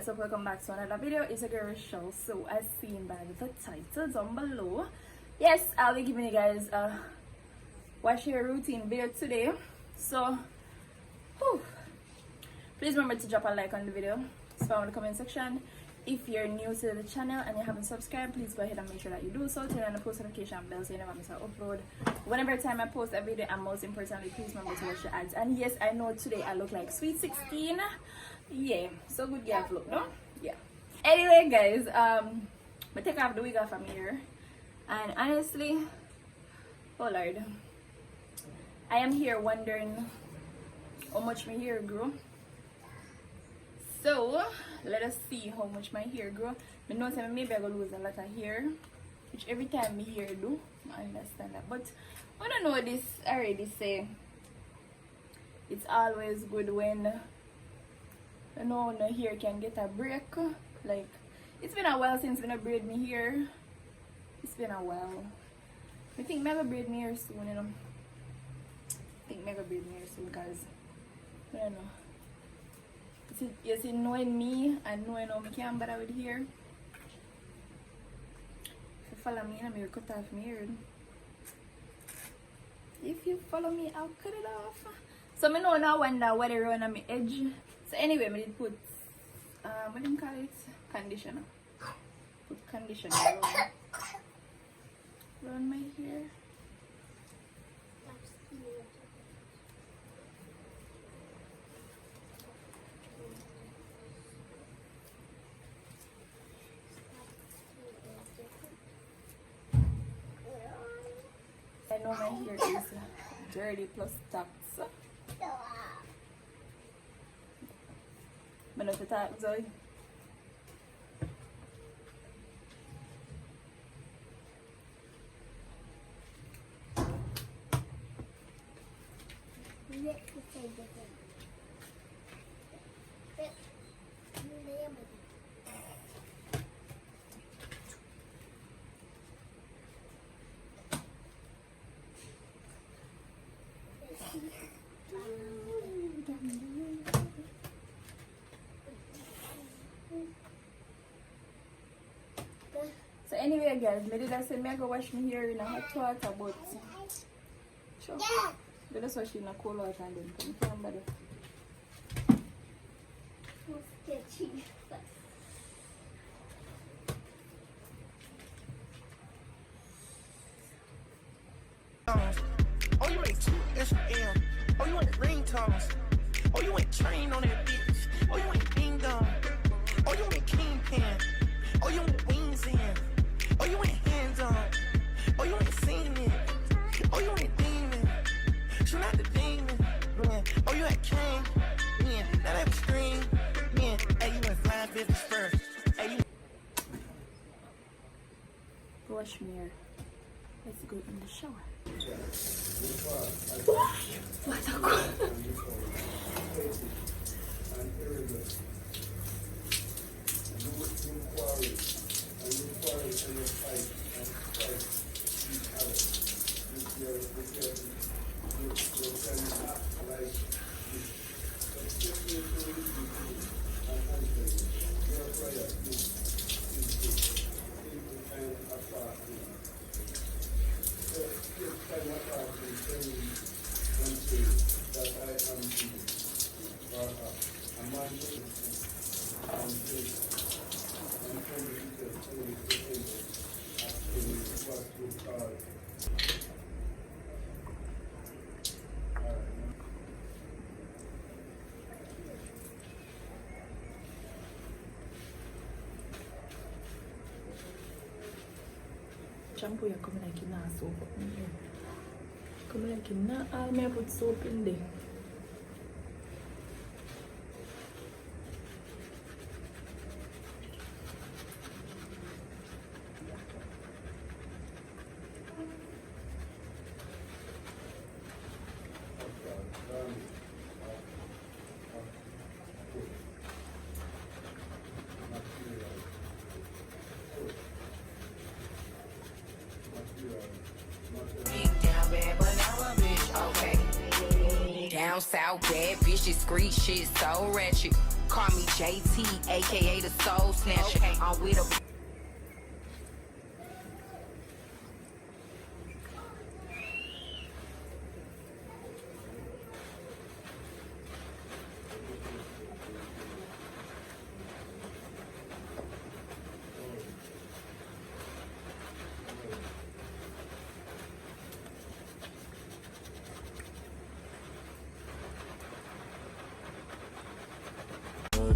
what's up, welcome back to another video. It's a girl show, so as seen by the title down below, yes, I'll be giving you guys a wash hair routine video today. So please remember to drop a like on the video, spam in the comment section. If you're new to the channel and you haven't subscribed, please go ahead and make sure that you do so. Turn on the post notification bell so you never miss an upload whenever time I post a video. And most importantly, please remember to watch the ads. And yes, I know today I look like sweet 16. Yeah, so good girl look, no? Yeah. Anyway, guys, I take off the wig off from here, and honestly, oh lord, I am here wondering how much my hair grew. So let us see how much my hair grow. I know that maybe I go lose a lot of hair, which every time my hair do, I understand that. But I don't know this already say. It's always good when you know the hair can get a break. Like it's been a while since I braid my hair. It's been a while. I think maybe braid my hair soon, you know. I think maybe braid my hair soon because I don't know. You see, knowing me and knowing how I can't bother with hair. If you follow me, I'm going to cut off my hair. If you follow me, I'll cut it off. So I know now wonder what I run on my edge. So anyway, I did put, what do you call it? Conditioner. Put conditioner around my hair. I know my hair is dirty plus tax. But not the tax, Zoe. So anyway, guys, maybe that's it. I go wash my hair in a hot water, but sure, but that's wash in a cold water and then come from there. Sketchy. Oh, you make 2 SM. Oh, you want ringtones. Oh, you went train on that bitch. Oh, you went ding dong. Oh, you went kingpin. Oh, you went wings in. Oh, you went hands on. Oh, you went singing. Oh, you went demon. Shoot out the demon. Man. Oh, you had king. Man. Now that was string. Man. Hey, you went flying business first. Hey, you. Wash my hair. Let's go in the shower. What a cool. Shampoo you come like you not soap up in there. Come like you not all me put soap in there. Down south, bad bitch, discreet shit, so ratchet. Call me JT, aka the Soul Snatcher. I'm with a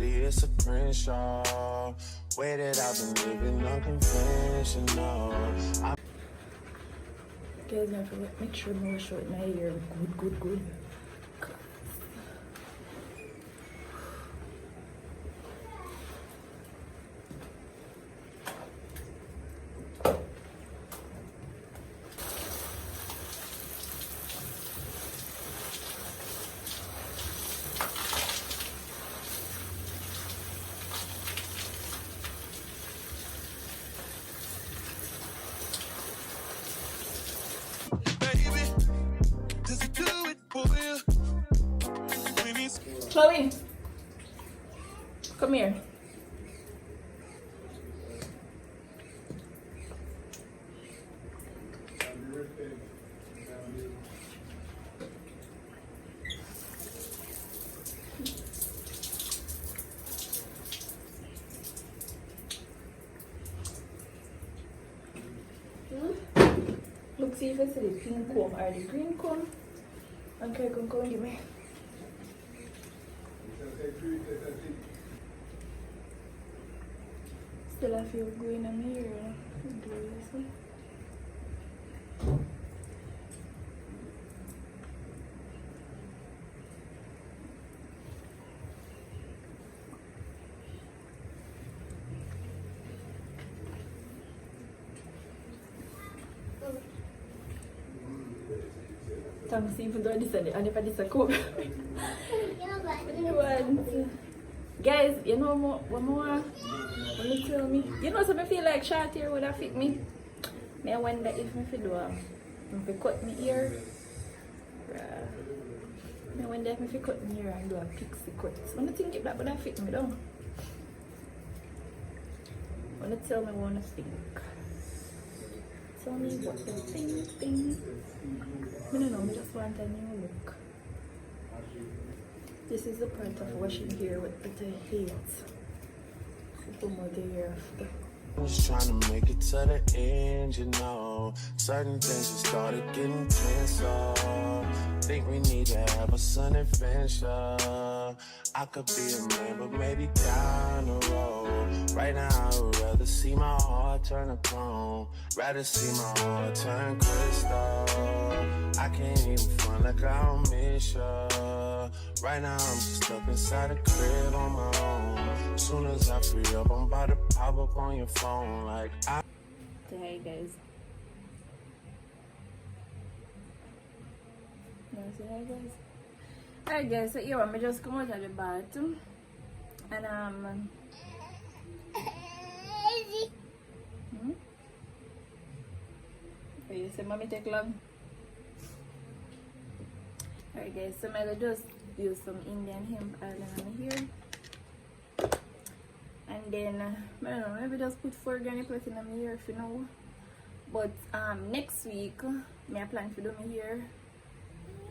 It's a crenshaw. Way that I've been living unconventional. Guys, I forget, make sure I wash out my hair good. Chloe, come here. Look, see if I see the pink comb or the green comb. Okay, come give me. Still I feel green in here. Tama si even though this ano pa this ako. Guys, you know one more. Let me tell me. You know something feel like short hair would have fit me. May I wonder if me fit do if I cut me ear. May I wonder if me fit cut me ear and do a pixie cut. Wanna think if that would have fit me though. Wanna tell me wanna think. Tell me what you think. I don't know, I just want a new look. This is the part of washing hair with the hate. Put more the hair after. I'm just trying to make it to the end, you know. Certain things just started getting tenser. Think we need to have a sun adventure. I could be a man, but maybe down the road. Right now, I would rather see my heart turn to chrome. Rather see my heart turn crystal. I can't even front like I don't miss ya. Right now, I'm just stuck inside a crib on my own. Soon as I free up, I'm about to pop up on your phone like I. Say hi, guys. Say hi, guys. Alright, guys. So here, I just come out of the bathroom, and you say, mommy, take long. Alright, guys. So I'm gonna just use some Indian hemp oil on here. And then, I don't know, maybe just put 4 granny plus in my hair if you know. But next week, I plan to do my hair.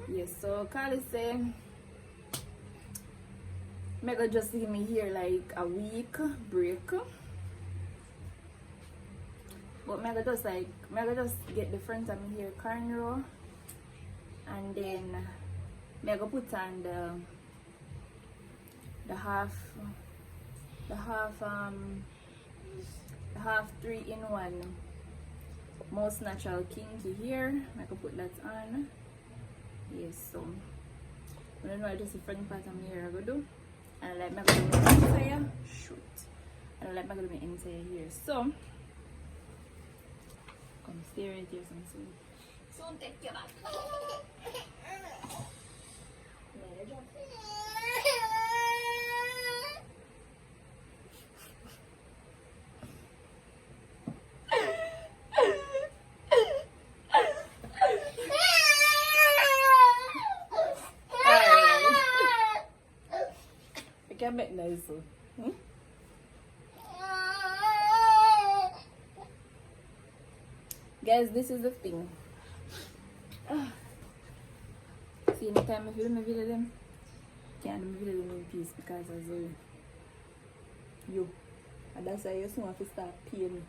Yes, so Carly say, I go just give me hair like a week break. But I go just get the front of my hair cornrow. And then, I go put on the half 3-in-1 most natural kinky hair. I can put that on. Yes, so I don't know, just the front part of my hair I go do. And I like my go do my entire shoot. And I like my go do my entire hair. So come stay right here soon. Soon take your back. make nice. So. Hmm? Guys, this is the thing. See, anytime I film my video them, can't do my video them in peace because of you. And that's why you soon have to start paying me.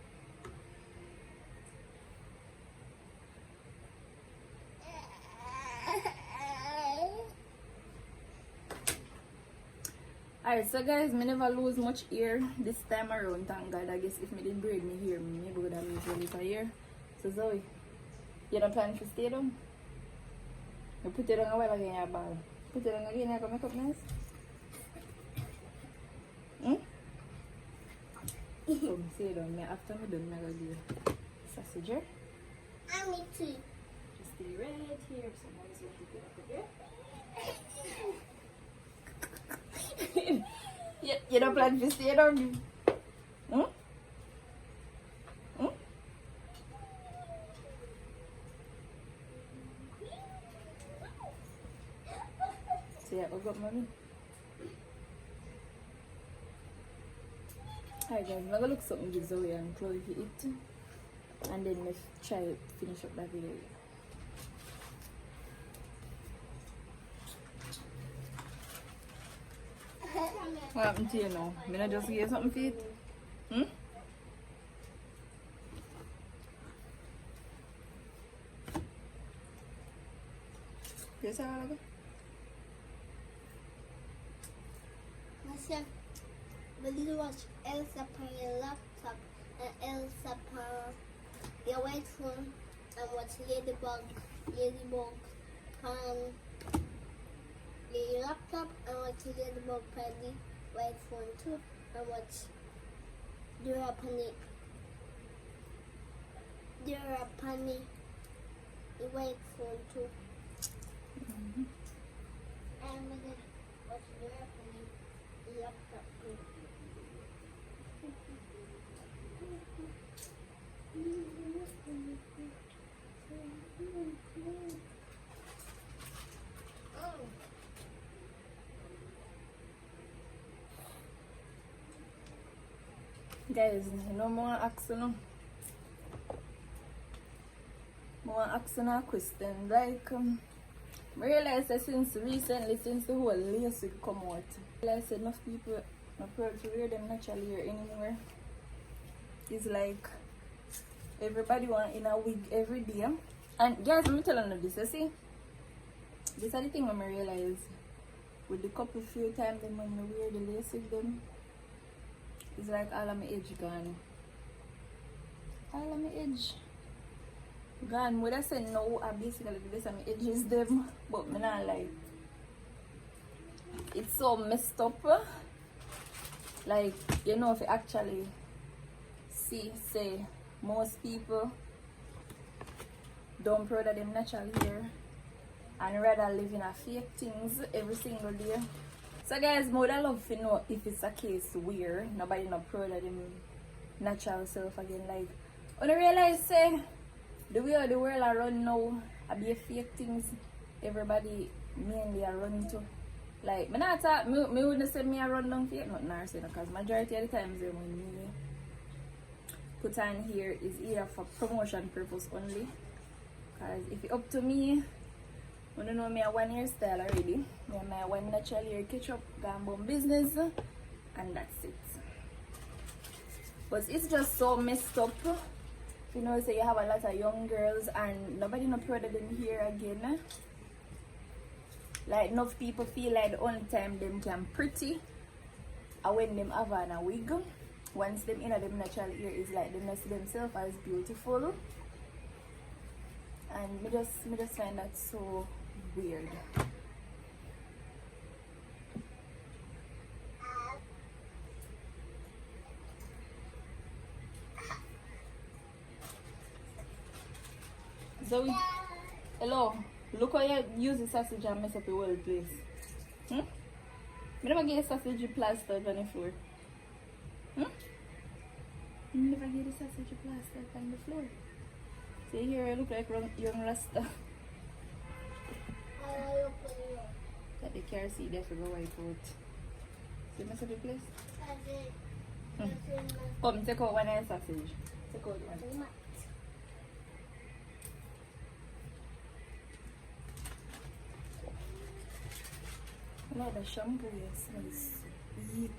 Alright, so guys, me never lose much hair this time around, thank God. I guess if me didn't braid me hair, maybe would have lose a little hair. So Zoe, you don't plan to stay down? You put it on a while again, your ball. Put it on again, you can make up nice. So, stay down. Me after me done, I'm going to give you sausage here. And me too. Just stay right here. Someone's going to pick it up again. You don't plan to stay down? Hmm? Hmm? So yeah, I've got mommy. Alright guys, I'm gonna look something with Zoe and Chloe to eat. And then let's try to finish up that video. What happened to you now? May I just give you something to eat? Hmm? Yes, I will go. Masya, will you watch Elsa on your laptop and Elsa on your white phone and watch Ladybug on your laptop and watch Ladybug on the white phone too and watch Dora Penny the white phone too. And I'm gonna watch Dora Penny the laptop too. Guys, you know more asking a question. Like I realized that since the whole lace wig come out, I realized that enough people not proud to wear them natural hair anymore. It's like everybody want in a wig every day. And guys, let me tell you this, you see? This is the thing when I realize with the couple few times when I wear the lace wig them, it's like all of my edge gone. All of my edge gone. Would I say no, I basically this are my edges them, but me not like. It's so messed up. Like, you know, if you actually say most people don't proud of them natural hair and rather live in a fake things every single day. So guys, I would love to know if it's a case where nobody not proud of them natural self again. Like, when I realize say the way the world I run now, I be a fake things everybody mainly are run to. Like, me not talk, me wouldn't say me I run down fake, not nursing, because majority of the times when me put on here is either for promotion purpose only. Because if it's up to me, I don't know me a one hairstyle already. Me and my one natural hair catch up, gambling business, and that's it. But it's just so messed up. You know, so you have a lot of young girls and nobody not proud of them here again. Like enough people feel like the only time them can pretty are when them have on a wig. Once them in them natural hair is like them not see themselves as beautiful. And me just find that so weird. Zoe, hello. Look how you use the sausage and mess up the whole place. I never get a sausage plastered on the floor. You never get a sausage plastered on the floor. See here, I look like young Rasta. That the car seat there for the white out. You mess up the place? I did. Come, take out one of the sausage. Take out one. No, the shampoo smells sweet.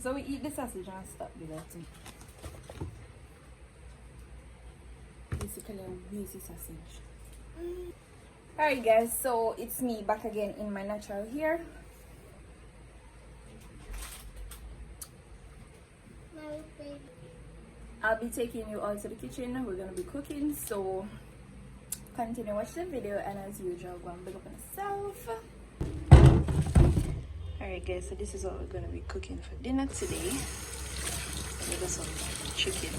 So we eat the sausage and stop with that thing. Basically a lazy sausage. Alright guys, so it's me back again in my natural hair. I'll be taking you all to the kitchen. We're gonna be cooking, so continue watch the video, and as usual, go and big up on yourself. Alright guys, so this is what we're gonna be cooking for dinner today. We got some chicken.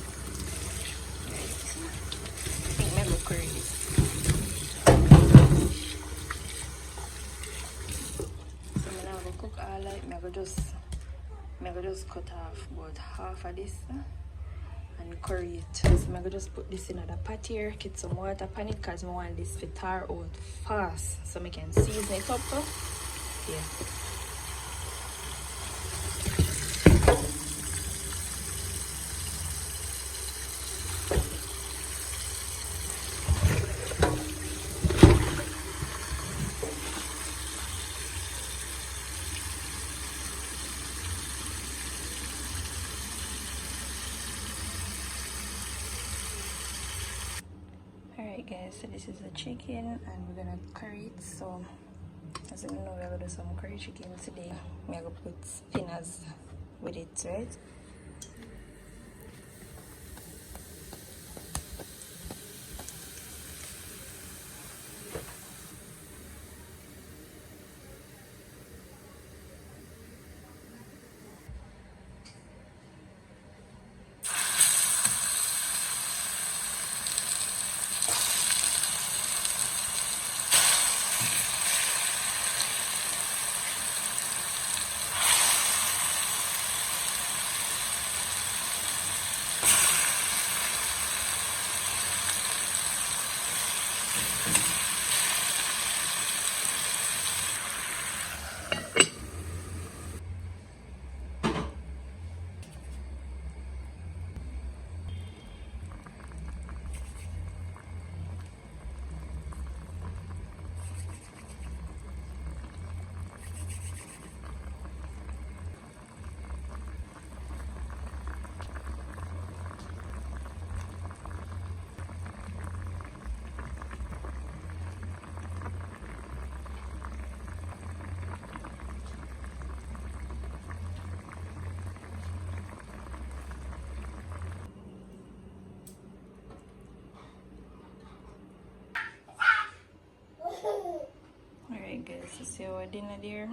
Right. I think maybe curry. So I'm gonna go cook all like I'm gonna just cut off about half of this and curry it. So I'm gonna just put this in the pot here, get some water on it because I want this to tar out fast so I can season it up. Yeah. Alright guys, so this is the chicken and we're gonna curry it. So as you know, we're gonna do some curry chicken today. We're gonna put spinners with it, right? Alright guys, so see our dinner there.